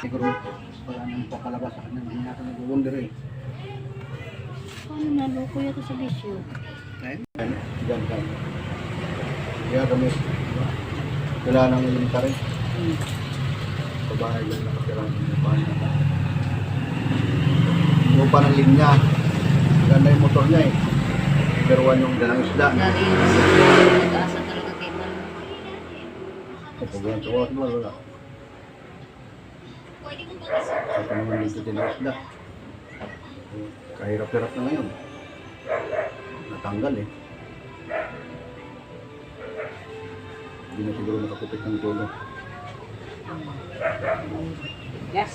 Siguro wala nang pakalabas sa kanya, hindi natin nag-wonder eh. Paano naloko yata sa bisyo? Diyan ka. Kaya kami, wala nang ilim ka rin. Pabahay lang nakatira ng bahay na. Yung pa ng linya, ganda yung motor niya eh. Pero yung dalang isda. Dari yung nag-asa talaga kay Man. Kapag yan, tuwa, wala. Sa naman dito din ang isda. Kahirap-hirap na ngayon. Natanggal eh. Hindi na siguro nakapupit ng tulong. Yes.